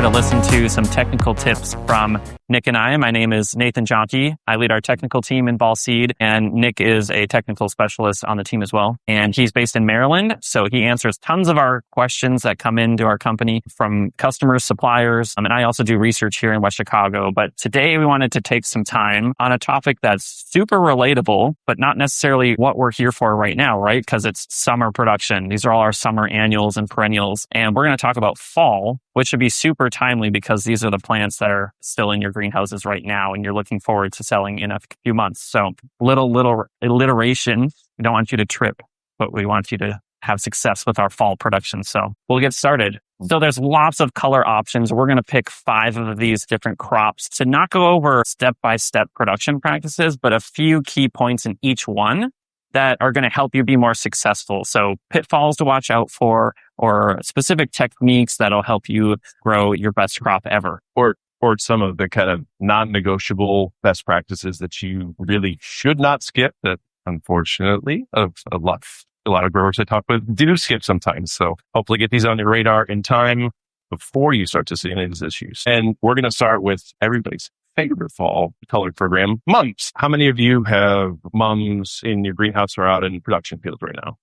to listen to some technical tips from Nick and I. My name is Nathan Jahnke. I lead our technical team in Ball Seed, and Nick is a technical specialist on the team as well. And he's based in Maryland, so he answers tons of our questions that come into our company from customers, suppliers, and I also do research here in West Chicago. But today we wanted to take some time on a topic that's super relatable, but not necessarily what we're here for right now, right? Because it's summer production. These are all our summer annuals and perennials. And we're going to talk about fall, which should be super timely because these are the plants that are still in your greenhouses right now and you're looking forward to selling in a few months. So little alliteration. We don't want you to trip, but we want you to have success with our fall production. So we'll get started. So there's lots of color options. We're going to pick 5 of these different crops to not go over step-by-step production practices, but a few key points in each one that are going to help you be more successful. So pitfalls to watch out for, or specific techniques that'll help you grow your best crop ever. Or some of the kind of non-negotiable best practices that you really should not skip that, unfortunately, a lot of growers I talk with do skip sometimes. So hopefully get these on your radar in time before you start to see any of these issues. And we're going to start with everybody's favorite fall color program, mums. How many of you have mums in your greenhouse or out in production fields right now?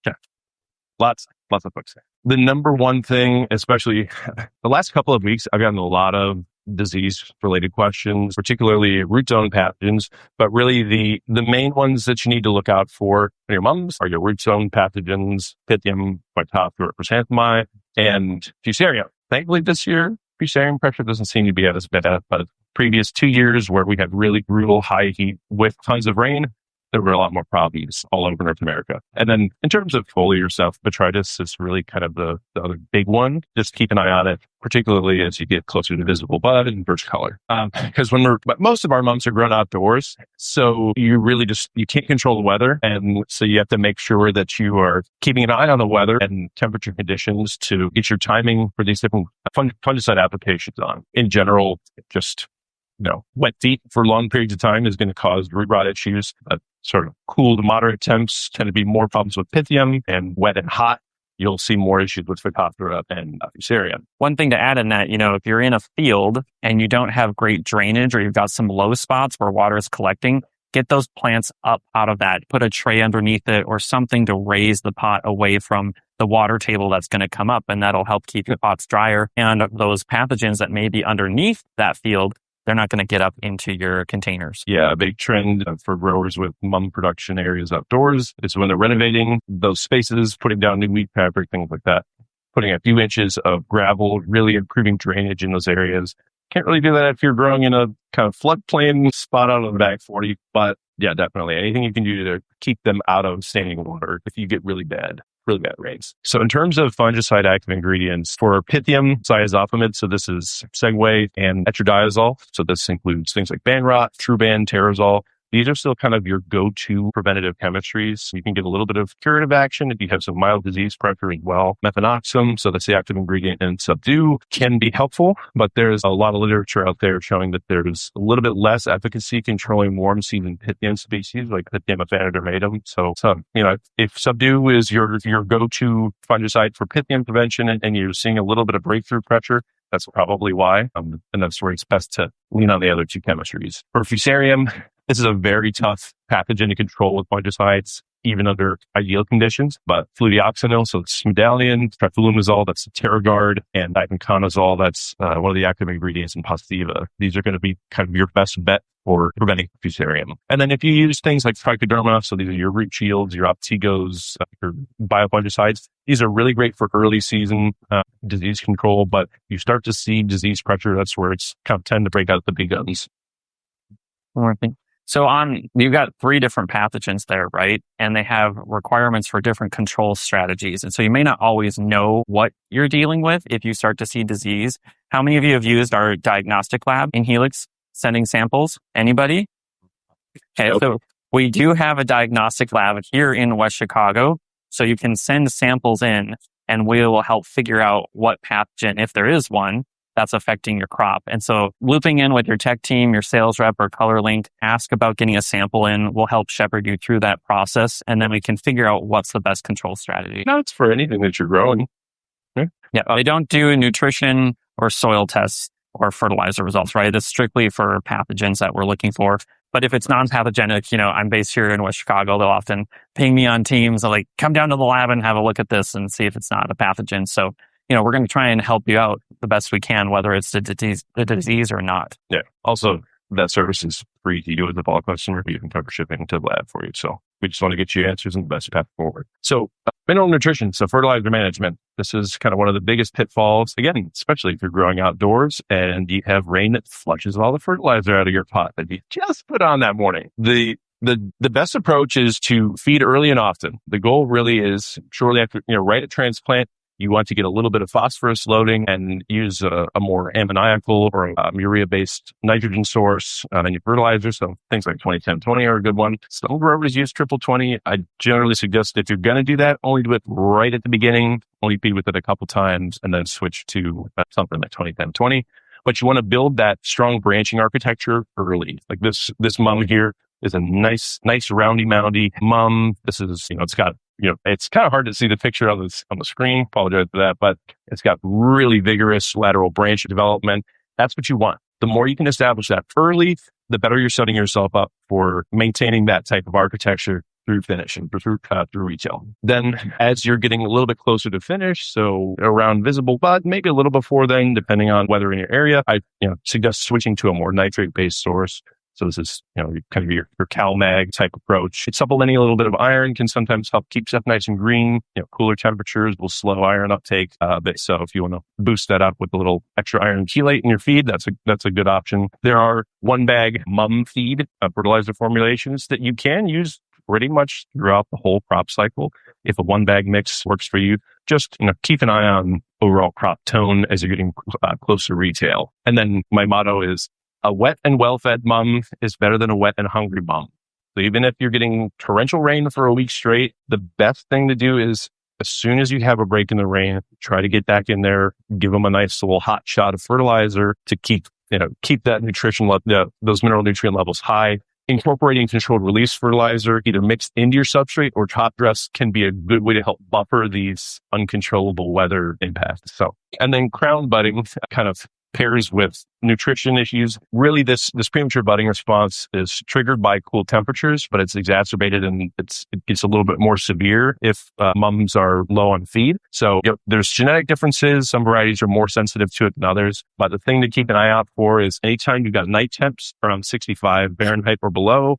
Yeah. Lots of folks there. The number one thing, especially the last couple of weeks, I've gotten a lot of disease-related questions, particularly rootzone pathogens, but really the main ones that you need to look out for in your mums are your rootzone pathogens, Pythium, Phytophthora, chrysanthemi, and Fusarium. Thankfully this year, Fusarium pressure doesn't seem to be as bad, but previous 2 years where we had really brutal high heat with tons of rain, there were a lot more problems all over North America. And then in terms of foliage stuff, botrytis is really kind of the other big one. Just keep an eye on it, particularly as you get closer to visible bud and burst color. Because most of our mums are grown outdoors, so you can't control the weather. And so you have to make sure that you are keeping an eye on the weather and temperature conditions to get your timing for these different fungicide applications on. In general, just wet feet for long periods of time is going to cause root rot issues. Sort of cool to moderate temps tend to be more problems with Pythium, and wet and hot, you'll see more issues with Phytophthora and Fusarium. One thing to add in that, if you're in a field and you don't have great drainage or you've got some low spots where water is collecting, get those plants up out of that. Put a tray underneath it or something to raise the pot away from the water table that's going to come up, and that'll help keep your pots drier. And those pathogens that may be underneath that field, they're not going to get up into your containers. Yeah, a big trend for growers with mum production areas outdoors is when they're renovating those spaces, putting down new wheat fabric, things like that, putting a few inches of gravel, really improving drainage in those areas. Can't really do that if you're growing in a kind of floodplain spot out on the back 40, but yeah, definitely anything you can do to keep them out of standing water if you get really bad rains. So in terms of fungicide active ingredients for Pythium, thiazopamid, so this is Segway, and etradiazole. So this includes things like Banrot, Truban, Terrazole. These are still kind of your go-to preventative chemistries. You can get a little bit of curative action if you have some mild disease pressure as well. Methanoxam, so that's the active ingredient in Subdue, can be helpful, but there's a lot of literature out there showing that there's a little bit less efficacy controlling warm season Pythium species like Pythium aphanidermatum. So if Subdue is your go-to fungicide for Pythium prevention and you're seeing a little bit of breakthrough pressure, that's probably why. And that's where it's best to lean on the other 2 chemistries. For Fusarium, this is a very tough pathogen to control with fungicides, even under ideal conditions. But fludioxonil, so it's medallion, trifluomazole, that's the TerraGuard, and difenoconazole, that's one of the active ingredients in Positiva. These are going to be kind of your best bet for preventing Fusarium. And then if you use things like trichoderma, so these are your root shields, your Optigos, your biofungicides, these are really great for early season disease control. But you start to see disease pressure, that's where it's kind of tend to break out the big guns. One more thing. So you've got 3 different pathogens there, right? And they have requirements for different control strategies. And so you may not always know what you're dealing with if you start to see disease. How many of you have used our diagnostic lab in Helix, sending samples? Anybody? Okay, so we do have a diagnostic lab here in West Chicago. So you can send samples in and we will help figure out what pathogen, if there is one, that's affecting your crop. And so looping in with your tech team, your sales rep or color link, ask about getting a sample in. We'll help shepherd you through that process. And then we can figure out what's the best control strategy. No, it's for anything that you're growing. Yeah. They don't do nutrition or soil tests or fertilizer results, right? It's strictly for pathogens that we're looking for. But if it's non-pathogenic, I'm based here in West Chicago. They'll often ping me on Teams. They're like, come down to the lab and have a look at this and see if it's not a pathogen. So, we're going to try and help you out the best we can, whether it's the disease or not. Yeah. Also, that service is free to you as a fall customer. You can cover shipping to the lab for you. So we just want to get you answers and the best path forward. So mineral nutrition, so fertilizer management. This is kind of one of the biggest pitfalls, again, especially if you're growing outdoors and you have rain that flushes all the fertilizer out of your pot that you just put on that morning. The best approach is to feed early and often. The goal really is shortly after, right at transplant, you want to get a little bit of phosphorus loading and use a more ammoniacal or urea-based nitrogen source in your fertilizer. So things like 20-10-20 are a good one. Some growers use 20-20. I generally suggest if you're going to do that, only do it right at the beginning, only feed with it a couple times, and then switch to something like 20-10-20. But you want to build that strong branching architecture early. Like this mum here is a nice roundy moundy mum. This is, it's got, it's kind of hard to see the picture on the screen. Apologize for that, but it's got really vigorous lateral branch development. That's what you want. The more you can establish that early, the better you're setting yourself up for maintaining that type of architecture through finish and through retail. Then as you're getting a little bit closer to finish, so around visible bud, maybe a little before then, depending on weather in your area, I suggest switching to a more nitrate-based source. So this is, kind of your CalMag type approach. Supplementing a little bit of iron can sometimes help keep stuff nice and green. Cooler temperatures will slow iron uptake a bit. So if you want to boost that up with a little extra iron chelate in your feed, that's a good option. There are 1-bag mum feed fertilizer formulations that you can use pretty much throughout the whole crop cycle. If a 1-bag mix works for you, just keep an eye on overall crop tone as you're getting close to retail. And then my motto is, a wet and well-fed mum is better than a wet and hungry mum. So even if you're getting torrential rain for a week straight, the best thing to do is as soon as you have a break in the rain, try to get back in there, give them a nice little hot shot of fertilizer to keep that those mineral nutrient levels high. Incorporating controlled release fertilizer, either mixed into your substrate or top dress, can be a good way to help buffer these uncontrollable weather impacts. So, and then crown budding kind of pairs with nutrition issues. Really, this premature budding response is triggered by cool temperatures, but it's exacerbated and it gets a little bit more severe if mums are low on feed. So there's genetic differences. Some varieties are more sensitive to it than others. But the thing to keep an eye out for is anytime you've got night temps around 65 Fahrenheit or below,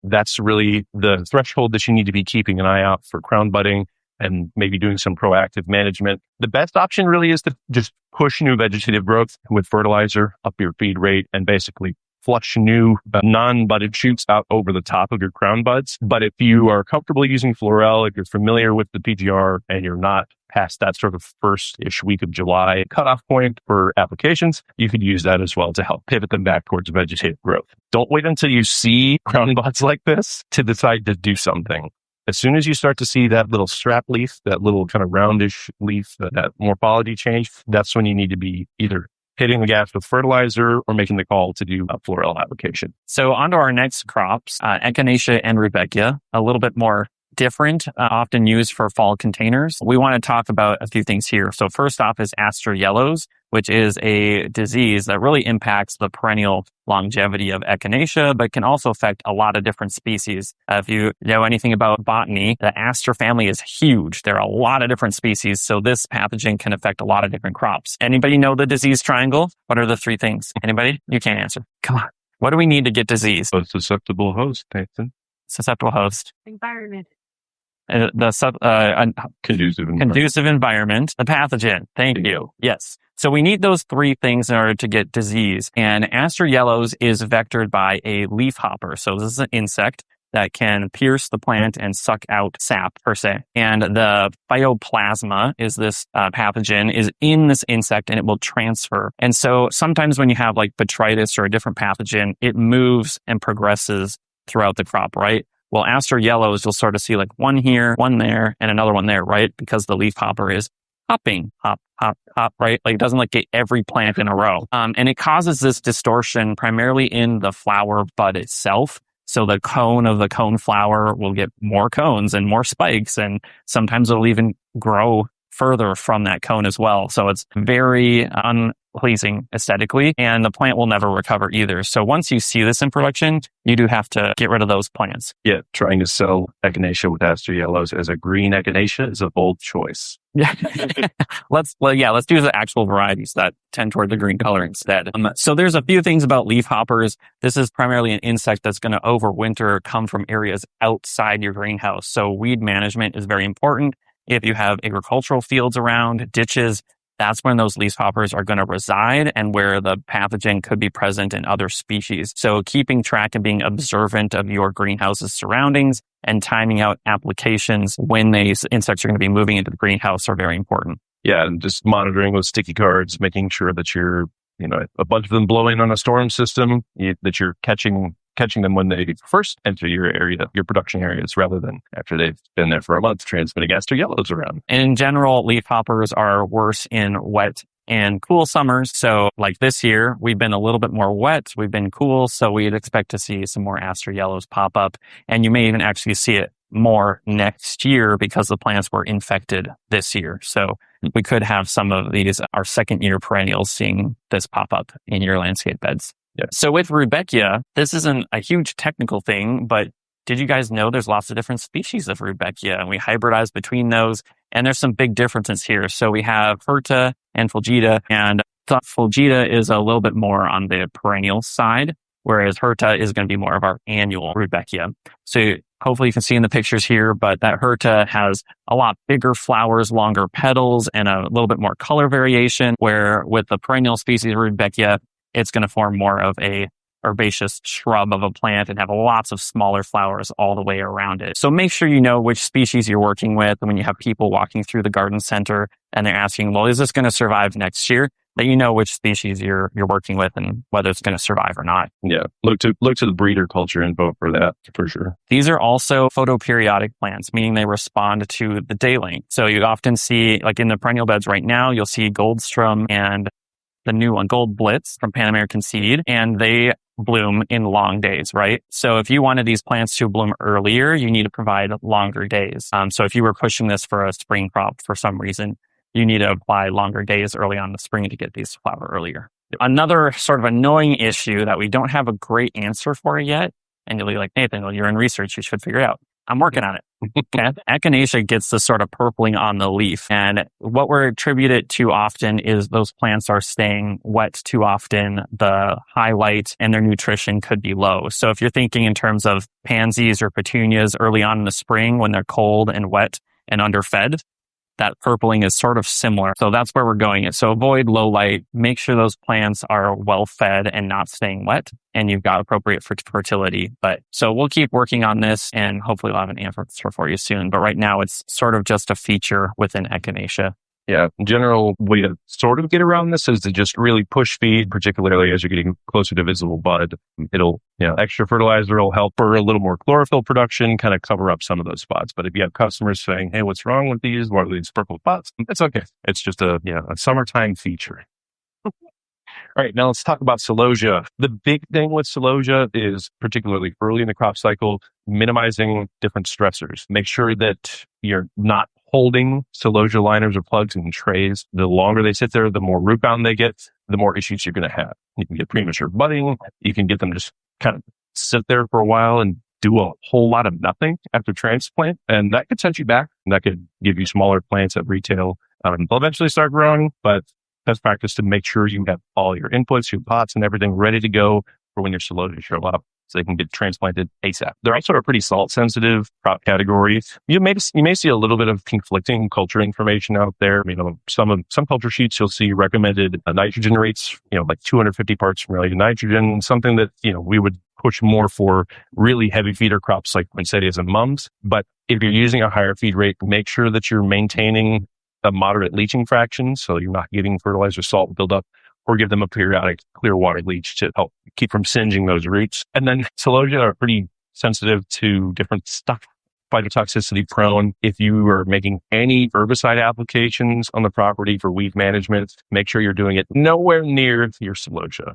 that's really the threshold that you need to be keeping an eye out for crown budding and maybe doing some proactive management. The best option really is to just push new vegetative growth with fertilizer up your feed rate and basically flush new non-budded shoots out over the top of your crown buds. But if you are comfortable using Florel, if you're familiar with the PGR and you're not past that sort of first-ish week of July cutoff point for applications, you could use that as well to help pivot them back towards vegetative growth. Don't wait until you see crown buds like this to decide to do something. As soon as you start to see that little strap leaf, that little kind of roundish leaf, that morphology change, that's when you need to be either hitting the gas with fertilizer or making the call to do a Florel application. So on to our next crops, Echinacea and Rudbeckia, a little bit more different, often used for fall containers. We want to talk about a few things here. So first off is Aster Yellows, which is a disease that really impacts the perennial longevity of Echinacea, but can also affect a lot of different species. If you know anything about botany, the Aster family is huge. There are a lot of different species, so this pathogen can affect a lot of different crops. Anybody know the disease triangle? What are the three things? Anybody? You can't answer. Come on. What do we need to get disease? A susceptible host, Nathan. Susceptible host. Environment. Conducive environment, the pathogen. Thank you. Yes. So we need those three things in order to get disease. And Aster Yellows is vectored by a leafhopper. So this is an insect that can pierce the plant and suck out sap, per se. And the phytoplasma is this pathogen is in this insect and it will transfer. And so sometimes when you have like botrytis or a different pathogen, it moves and progresses throughout the crop, right? Well, Aster Yellows, you'll sort of see like one here, one there, and another one there, right? Because the leafhopper is hopping, hop, hop, hop, right? Like it doesn't like get every plant in a row. And it causes this distortion primarily in the flower bud itself. So the cone of the cone flower will get more cones and more spikes, and sometimes it'll even grow further from that cone as well. So it's very pleasing aesthetically, and the plant will never recover either. So once you see this in production, you do have to get rid of those plants. Yeah, trying to sell Echinacea with Aster Yellows as a green Echinacea is a bold choice. Yeah. let's do the actual varieties that tend toward the green color instead. So there's a few things about leafhoppers. This is primarily an insect that's going to overwinter, come from areas outside your greenhouse. So weed management is very important. If you have agricultural fields around, ditches, that's when those leafhoppers are going to reside and where the pathogen could be present in other species. So keeping track and being observant of your greenhouse's surroundings and timing out applications when these insects are going to be moving into the greenhouse are very important. Yeah, and just monitoring those sticky cards, making sure that you're, a bunch of them blow in on a storm system, that you're catching them when they first enter your area, your production areas, rather than after they've been there for a month transmitting Aster Yellows around. And in general, leafhoppers are worse in wet and cool summers. So like this year, we've been a little bit more wet, we've been cool, so we'd expect to see some more Aster Yellows pop up. And you may even actually see it more next year because the plants were infected this year. So we could have some of these, our second year perennials, seeing this pop up in your landscape beds. Yeah. So with Rudbeckia, this isn't a huge technical thing, but did you guys know there's lots of different species of Rudbeckia, and we hybridize between those, and there's some big differences here. So we have Hirta and Fulgida, and Fulgida is a little bit more on the perennial side, whereas Hirta is going to be more of our annual Rudbeckia. So hopefully you can see in the pictures here, but that Hirta has a lot bigger flowers, longer petals, and a little bit more color variation, where with the perennial species of Rudbeckia, it's going to form more of a herbaceous shrub of a plant and have lots of smaller flowers all the way around it. So make sure you know which species you're working with. And when you have people walking through the garden center and they're asking, well, is this going to survive next year? That you know which species you're working with and whether it's going to survive or not. Yeah, look to the breeder culture info for that, for sure. These are also photoperiodic plants, meaning they respond to the day length. So you often see, like in the perennial beds right now, you'll see Goldstrom and the new one, Gold Blitz from Pan American Seed, and they bloom in long days, right? So if you wanted these plants to bloom earlier, you need to provide longer days. So if you were pushing this for a spring crop for some reason, you need to apply longer days early on in the spring to get these to flower earlier. Another sort of annoying issue that we don't have a great answer for yet, and you'll be like, Nathan, well, you're in research, you should figure it out. I'm working on it. Okay. Echinacea gets the sort of purpling on the leaf. And what we're attributed to often is those plants are staying wet too often. The highlight and their nutrition could be low. So if you're thinking in terms of pansies or petunias early on in the spring when they're cold and wet and underfed, that purpling is sort of similar. So that's where we're going. So avoid low light. Make sure those plants are well fed and not staying wet, and you've got appropriate fertility. But so we'll keep working on this, and hopefully we'll have an answer for you soon. But right now it's sort of just a feature within Echinacea. Yeah, general way to sort of get around this is to just really push feed, particularly as you're getting closer to visible bud. It'll, extra fertilizer will help for a little more chlorophyll production, kind of cover up some of those spots. But if you have customers saying, hey, what's wrong with these? What are these purple spots? It's okay. It's just a summertime feature. All right, now let's talk about Celosia. The big thing with Celosia is, particularly early in the crop cycle, minimizing different stressors. Make sure that you're not holding Celosia liners or plugs in trays. The longer they sit there, the more root bound they get, the more issues you're going to have. You can get premature budding. You can get them just kind of sit there for a while and do a whole lot of nothing after transplant. And that could set you back. And that could give you smaller plants at retail. They'll eventually start growing, but best practice to make sure you have all your inputs, your pots and everything ready to go for when your Celosia show up, so they can get transplanted ASAP. They're also a pretty salt-sensitive crop category. You may see a little bit of conflicting culture information out there. Some culture sheets you'll see recommended nitrogen rates, like 250 parts per million nitrogen, something that we would push more for really heavy feeder crops like poinsettias and mums. But if you're using a higher feed rate, make sure that you're maintaining a moderate leaching fraction, so you're not giving fertilizer salt buildup, or give them a periodic clear water leach to help keep from singeing those roots. And then Celosia are pretty sensitive to different stuff phytotoxicity prone. If you are making any herbicide applications on the property for weed management, make sure you're doing it nowhere near your Celosia.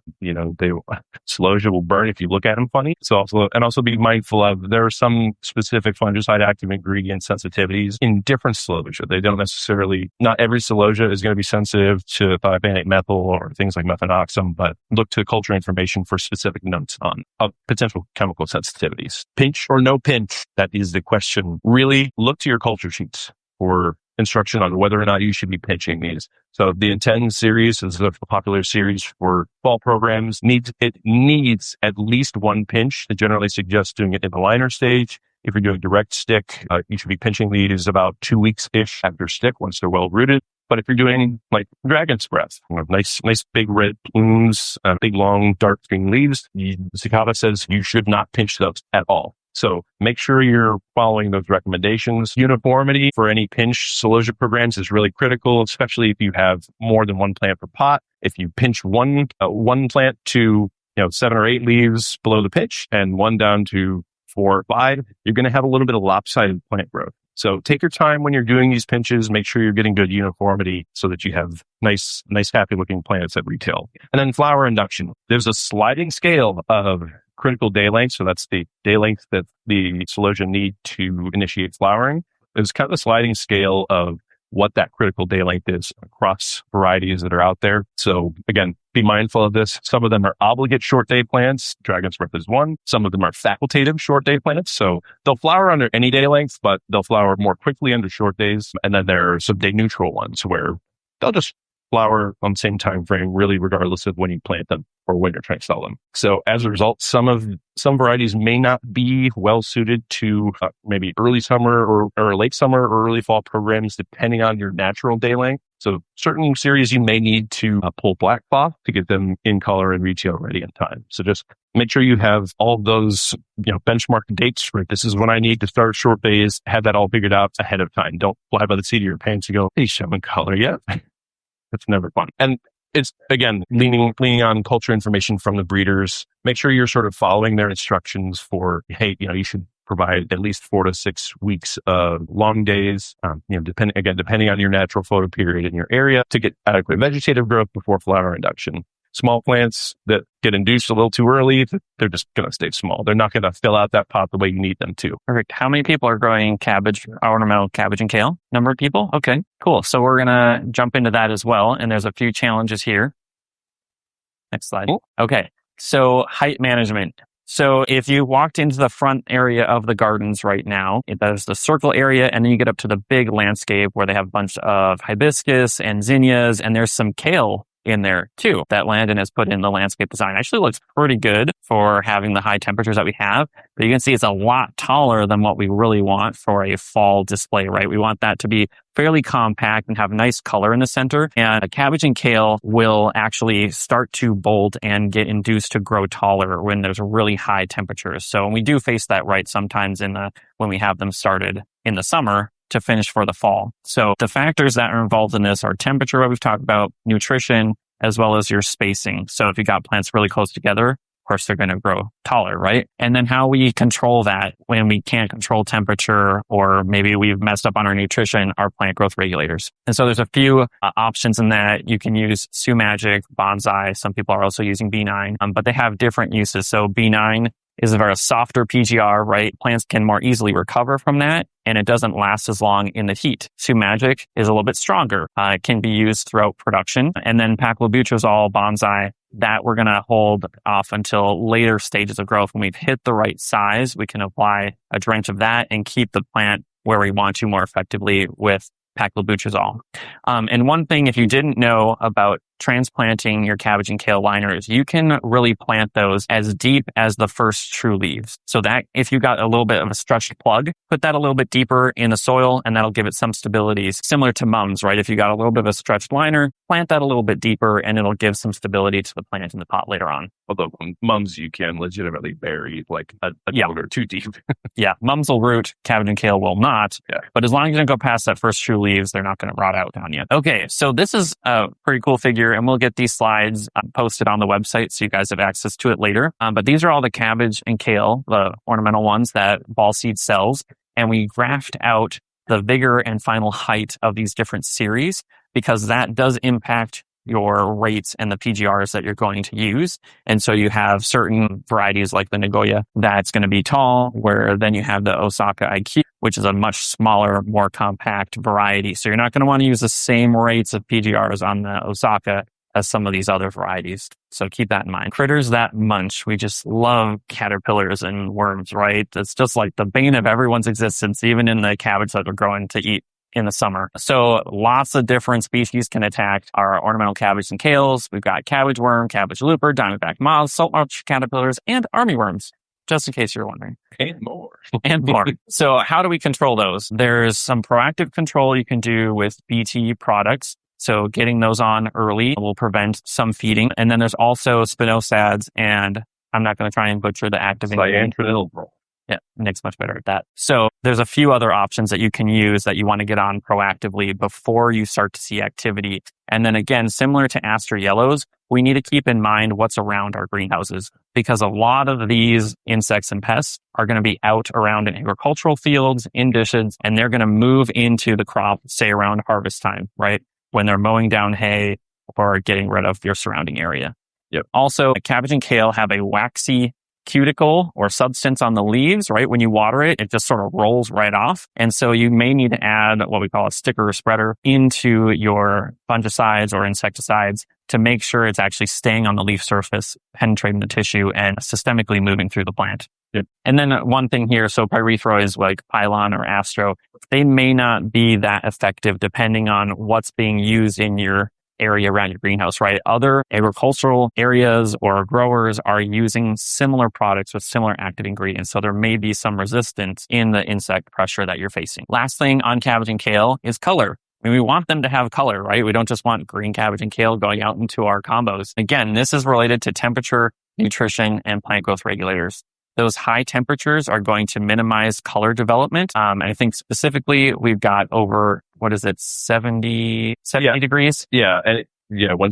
Celosia will burn if you look at them funny. So also be mindful of there are some specific fungicide active ingredient sensitivities in different Celosia. They don't necessarily, not every Celosia is going to be sensitive to thiophanate methyl or things like methanoxam, but look to culture information for specific notes on potential chemical sensitivities. Pinch or no pinch? That is the question. Really look to your culture sheets for instruction on whether or not you should be pinching these. So the Intend series is a popular series for fall programs. It needs at least one pinch. I generally suggest doing it in the liner stage. If you're doing direct stick, you should be pinching these about 2 weeks-ish after stick once they're well rooted. But if you're doing like dragon's breath, nice big red plumes, big long dark green leaves, Cicada says you should not pinch those at all. So make sure you're following those recommendations. Uniformity for any pinch Celosia programs is really critical, especially if you have more than one plant per pot. If you pinch one plant to 7 or 8 leaves below the pitch and one down to 4 or 5, you're going to have a little bit of lopsided plant growth. So take your time when you're doing these pinches. Make sure you're getting good uniformity so that you have nice, happy looking plants at retail. And then flower induction. There's a sliding scale of critical day length. So that's the day length that the Celosia need to initiate flowering. There's kind of a sliding scale of what that critical day length is across varieties that are out there. So again, be mindful of this. Some of them are obligate short day plants. Dragon's Breath is one. Some of them are facultative short day plants. So they'll flower under any day length, but they'll flower more quickly under short days. And then there are some day neutral ones where they'll just flower on the same time frame, really regardless of when you plant them or when you're trying to sell them. So as a result, some varieties may not be well suited to maybe early summer or late summer or early fall programs, depending on your natural day length. So certain series you may need to pull black cloth to get them in color and retail ready in time. So just make sure you have all those benchmark dates. Right, this is when I need to start short days. Have that all figured out ahead of time. Don't fly by the seat of your pants and go, "Hey, showing color yet?" That's never fun. And it's, again, leaning on culture information from the breeders. Make sure you're sort of following their instructions for, hey, you should provide at least 4 to 6 weeks of long days, depending on your natural photo period in your area to get adequate vegetative growth before flower induction. Small plants that get induced a little too early, they're just going to stay small. They're not going to fill out that pot the way you need them to. Perfect. How many people are growing ornamental cabbage and kale? Number of people? Okay, cool. So we're going to jump into that as well. And there's a few challenges here. Next slide. Cool. Okay. So height management. So if you walked into the front area of the gardens right now, there's the circle area, and then you get up to the big landscape where they have a bunch of hibiscus and zinnias, and there's some kale in there too that Landon has put in the landscape design. Actually looks pretty good for having the high temperatures that we have, but you can see it's a lot taller than what we really want for a fall display, right? We want that to be fairly compact and have nice color in the center. And a cabbage and kale will actually start to bolt and get induced to grow taller when there's really high temperatures. So we do face that right sometimes when we have them started in the summer to finish for the fall. So the factors that are involved in this are temperature, what we've talked about, nutrition, as well as your spacing. So if you got plants really close together, of course, they're going to grow taller, right? And then how we control that when we can't control temperature, or maybe we've messed up on our nutrition, are plant growth regulators. And so there's a few options in that. You can use Sue Magic, Bonsai. Some people are also using B9, but they have different uses. So B9 is a very softer PGR, right? Plants can more easily recover from that, and it doesn't last as long in the heat. Sue Magic is a little bit stronger. It can be used throughout production. And then paclobutrazol, Bonsai, that we're going to hold off until later stages of growth. When we've hit the right size, we can apply a drench of that and keep the plant where we want to more effectively with paclobutrazol. And one thing, if you didn't know about transplanting your cabbage and kale liners, you can really plant those as deep as the first true leaves. So that if you got a little bit of a stretched plug, put that a little bit deeper in the soil, and that'll give it some stability, similar to mums, right? If you got a little bit of a stretched liner, plant that a little bit deeper, and it'll give some stability to the plant in the pot later on. Although mums you can legitimately bury like a foot or two deep. Yeah, mums will root, cabbage and kale will not. Yeah. But as long as you don't go past that first true leaves, they're not going to rot out on you. Okay, so this is a pretty cool figure, and we'll get these slides posted on the website so you guys have access to it later. But these are all the cabbage and kale, the ornamental ones that Ball Seed sells. and we graphed out the vigor and final height of these different series, because that does impact your rates and the PGRs that you're going to use. And so you have certain varieties like the Nagoya that's going to be tall, where then you have the Osaka IQ, which is a much smaller, more compact variety. So you're not going to want to use the same rates of PGRs on the Osaka as some of these other varieties. So keep that in mind. Critters that munch. We just love caterpillars and worms, right? It's just like the bane of everyone's existence, even in the cabbage that we're growing to eat in the summer. So lots of different species can attack our ornamental cabbage and kales. We've got cabbage worm, cabbage looper, diamondback moths, salt marsh caterpillars, and army worms, just in case you're wondering. And more. And more. So how do we control those? There's some proactive control you can do with BT products. So getting those on early will prevent some feeding. And then there's also spinosads, and I'm not going to try and butcher the active ingredient. Cyanotryl. Yeah, Nick's much better at that. So there's a few other options that you can use that you want to get on proactively before you start to see activity. And then again, similar to Aster Yellows, we need to keep in mind what's around our greenhouses, because a lot of these insects and pests are going to be out around in agricultural fields, in dishes, and they're going to move into the crop, say around harvest time, right? When they're mowing down hay or getting rid of your surrounding area. Yep. Also, cabbage and kale have a waxy cuticle or substance on the leaves, right? When you water it, it just sort of rolls right off. And so you may need to add what we call a sticker or spreader into your fungicides or insecticides to make sure it's actually staying on the leaf surface, penetrating the tissue, and systemically moving through the plant. Yep. And then one thing here, so pyrethroids like Pylon or Astro, they may not be that effective depending on what's being used in your area around your greenhouse, right? Other agricultural areas or growers are using similar products with similar active ingredients. So there may be some resistance in the insect pressure that you're facing. Last thing on cabbage and kale is color. I mean, we want them to have color, right? We don't just want green cabbage and kale going out into our combos. Again, this is related to temperature, nutrition, and plant growth regulators. Those high temperatures are going to minimize color development. I think specifically we've got over, 70 degrees? Yeah. And when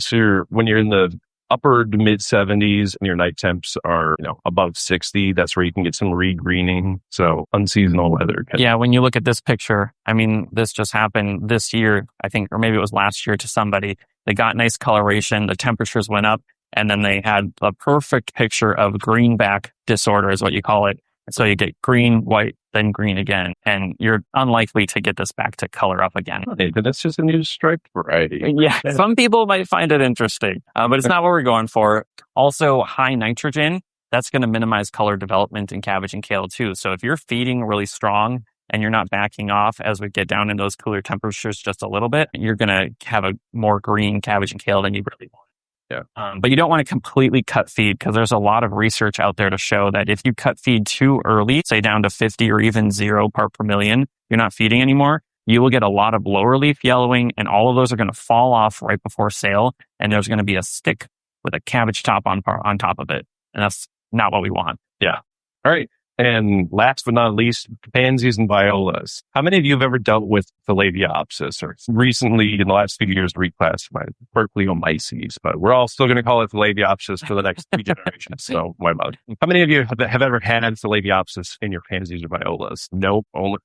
you're in the upper to mid 70s and your night temps are, above 60, that's where you can get some regreening. So unseasonal weather. Yeah. When you look at this picture, I mean, this just happened this year, I think, or maybe it was last year to somebody. They got nice coloration. The temperatures went up. And then they had a perfect picture of greenback disorder is what you call it. So you get green, white, then green again. And you're unlikely to get this back to color up again. But that's just a new striped variety. Yeah, some people might find it interesting, but it's not what we're going for. Also, high nitrogen, that's going to minimize color development in cabbage and kale too. So if you're feeding really strong and you're not backing off as we get down in those cooler temperatures just a little bit, you're going to have a more green cabbage and kale than you really want. Yeah. But you don't want to completely cut feed, because there's a lot of research out there to show that if you cut feed too early, say down to 50 or even 0 part per million, you're not feeding anymore, you will get a lot of lower leaf yellowing, and all of those are going to fall off right before sale. And there's going to be a stick with a cabbage top on top of it. And that's not what we want. Yeah. All right. And last but not least, pansies and violas. How many of you have ever dealt with Phalaenopsis, or recently in the last few years reclassified Berkeleomyces? But we're all still going to call it Phalaenopsis for the next 3 generations. So why not? How many of you have ever had Phalaenopsis in your pansies or violas? Nope. Only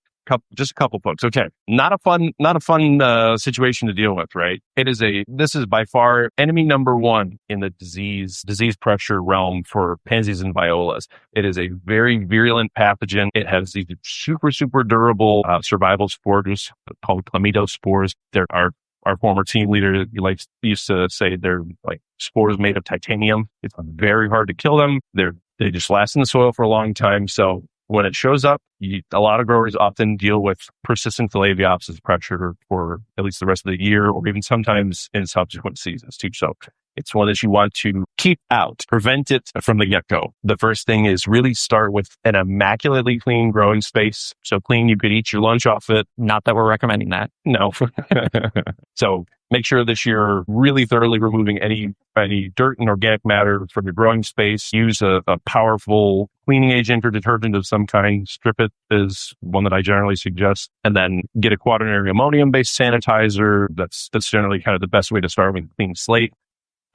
just a couple folks. Okay. Not a fun situation to deal with, right? This is by far enemy number one in the disease pressure realm for pansies and violas. It is a very virulent pathogen. It has these super, super durable survival spores called chlamydospores. There are our former team leader used to say they're like spores made of titanium. It's very hard to kill them. They just last in the soil for a long time. So when it shows up, a lot of growers often deal with persistent Phalaenopsis pressure for at least the rest of the year, or even sometimes in subsequent seasons too. So it's one that you want to keep out, prevent it from the get-go. The first thing is really start with an immaculately clean growing space. So clean, you could eat your lunch off it. Not that we're recommending that. No. So make sure that you're really thoroughly removing any dirt and organic matter from your growing space. Use a powerful cleaning agent or detergent of some kind. Strip it is one that I generally suggest. And then get a quaternary ammonium-based sanitizer. That's generally kind of the best way to start with a clean slate.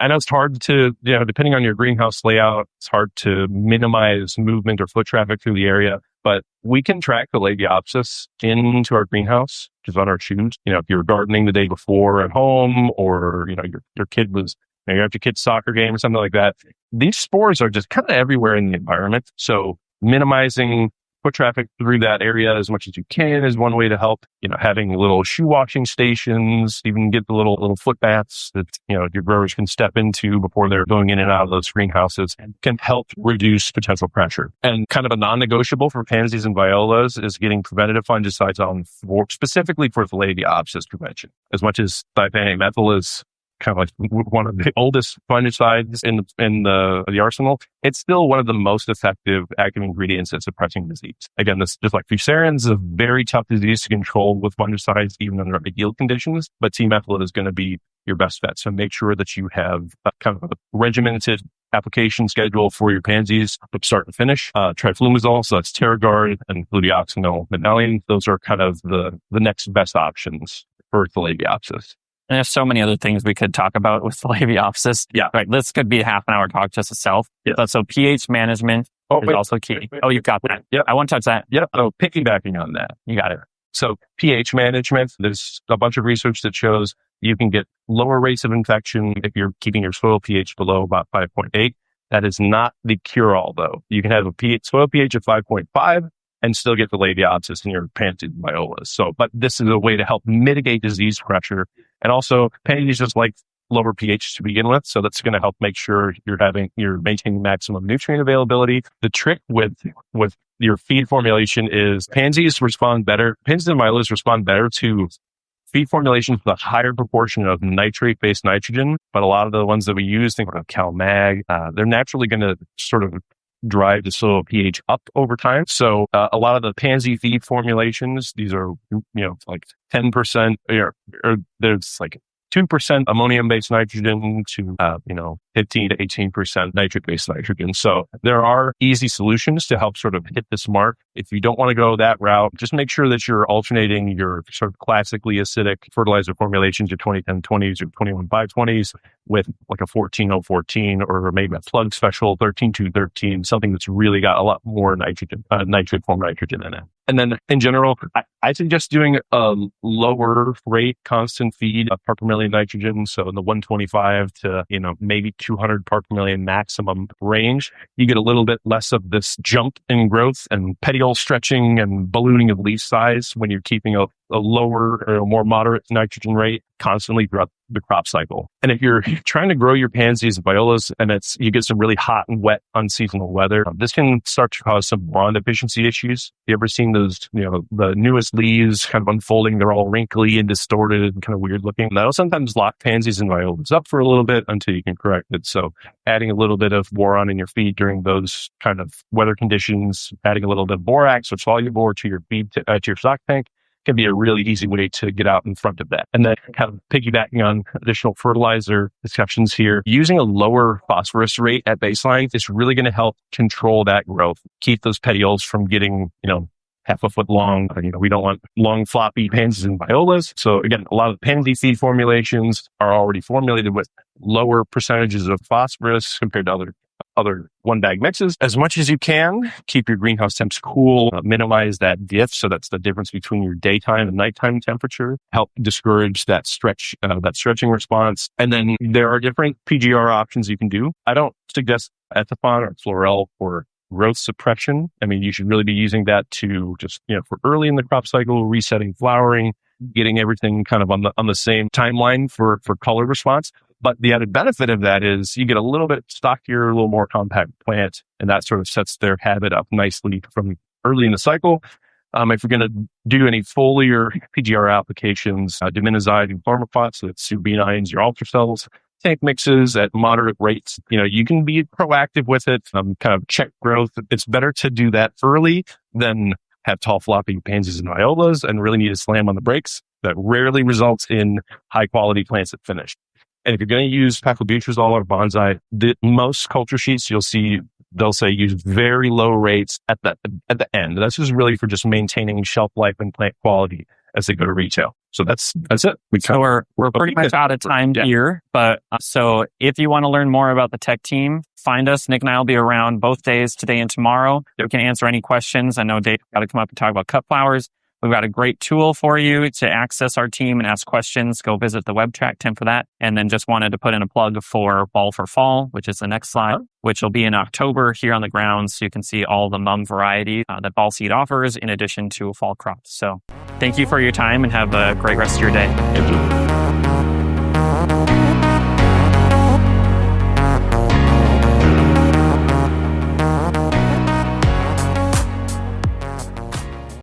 I know it's hard to, depending on your greenhouse layout, it's hard to minimize movement or foot traffic through the area, but we can track the Labiopsis into our greenhouse, which is on our shoes. If you're gardening the day before at home, or, your kid was, you're at your kid's soccer game or something like that. These spores are just kind of everywhere in the environment. So minimizing foot traffic through that area as much as you can is one way to help. Having little shoe washing stations, even get the little foot baths that, your growers can step into before they're going in and out of those greenhouses, can help reduce potential pressure. And kind of a non-negotiable for pansies and violas is getting preventative fungicides on specifically for the Labiopsis prevention. As much as thiophanate is kind of like one of the oldest fungicides in the arsenal, it's still one of the most effective active ingredients at suppressing disease. Again, this, just like fusarium, is a very tough disease to control with fungicides, even under ideal conditions, but T-methyl is going to be your best bet. So make sure that you have kind of a regimented application schedule for your pansies from start to finish. Triflumazole, so that's Terragard, and Gluteoxanil Metnalian. Those are kind of the next best options for the Labiopsis. And there's so many other things we could talk about with the Labiopsis. Yeah. Right. This could be a half an hour talk just itself. Yeah. But so pH management is also key. Oh, you've got that. Yeah. I want to touch that. Yeah. So piggybacking on that. You got it. So pH management, there's a bunch of research that shows you can get lower rates of infection if you're keeping your soil pH below about 5.8. That is not the cure-all, though. You can have a soil pH of 5.5 and still get the Labiopsis in your pansies and violas. So, but this is a way to help mitigate disease pressure. And also, pansies just like lower pH to begin with. So that's going to help make sure you're maintaining maximum nutrient availability. The trick with your feed formulation is pansies and violas respond better to feed formulations with a higher proportion of nitrate-based nitrogen. But a lot of the ones that we use, think of CalMag, they're naturally going to sort of drive the soil pH up over time. So a lot of the pansy feed formulations, these are, like 10%, or there's like 2% ammonium-based nitrogen to, 15 to 18% nitric-based nitrogen. So there are easy solutions to help sort of hit this mark. If you don't want to go that route, just make sure that you're alternating your sort of classically acidic fertilizer formulations, your 20-10-20s or 21-5-20s, with like a 14-0-14 or maybe a plug special 13-2-13, something that's really got a lot more nitrogen, nitrate form nitrogen in it. And then in general, I suggest doing a lower rate constant feed of part per million nitrogen. So in the 125 to, maybe 200 part per million maximum range, you get a little bit less of this jump in growth and petiole stretching and ballooning of leaf size when you're keeping a lower or a more moderate nitrogen rate constantly throughout the crop cycle. And if you're trying to grow your pansies and violas and you get some really hot and wet unseasonal weather, this can start to cause some boron deficiency issues. You ever seen those, the newest leaves kind of unfolding? They're all wrinkly and distorted and kind of weird looking. That'll sometimes lock pansies and violas up for a little bit until you can correct it. So adding a little bit of boron in your feed during those kind of weather conditions, adding a little bit of borax or soluble to your feed, to your stock tank, can be a really easy way to get out in front of that. And then kind of piggybacking on additional fertilizer discussions here, using a lower phosphorus rate at baseline is really going to help control that growth, keep those petioles from getting, half a foot long. We don't want long floppy pansies and violas. So again, a lot of pansy feed formulations are already formulated with lower percentages of phosphorus compared to other one bag mixes. As much as you can, keep your greenhouse temps cool, minimize that diff. So that's the difference between your daytime and nighttime temperature. Help discourage that stretching response. And then there are different PGR options you can do. I don't suggest Ethifon or Florel for growth suppression. I mean, you should really be using that to just, for early in the crop cycle, resetting flowering, getting everything kind of on the same timeline for color response. But the added benefit of that is you get a little bit stockier, a little more compact plant, and that sort of sets their habit up nicely from early in the cycle. If you're going to do any foliar PGR applications, diminizide and chlormaphox, so that's your B9s, your ultracells, tank mixes at moderate rates, you can be proactive with it, kind of check growth. It's better to do that early than have tall floppy pansies and violas and really need to slam on the brakes. That rarely results in high quality plants that finish. And if you're going to use paclobutrazol or bonsai, most culture sheets you'll see, they'll say use very low rates at the end. That's just really for just maintaining shelf life and plant quality as they go to retail. So that's it. So we're pretty much out of time here, but so if you want to learn more about the tech team, find us. Nick and I will be around both days, today and tomorrow. We can answer any questions. I know Dave got to come up and talk about cut flowers. We've got a great tool for you to access our team and ask questions. Go visit the web track, Tim, for that. And then just wanted to put in a plug for Ball for Fall, which is the next slide, which will be in October here on the grounds. So you can see all the mum variety that Ball Seed offers in addition to a fall crop. So thank you for your time and have a great rest of your day. Thank you.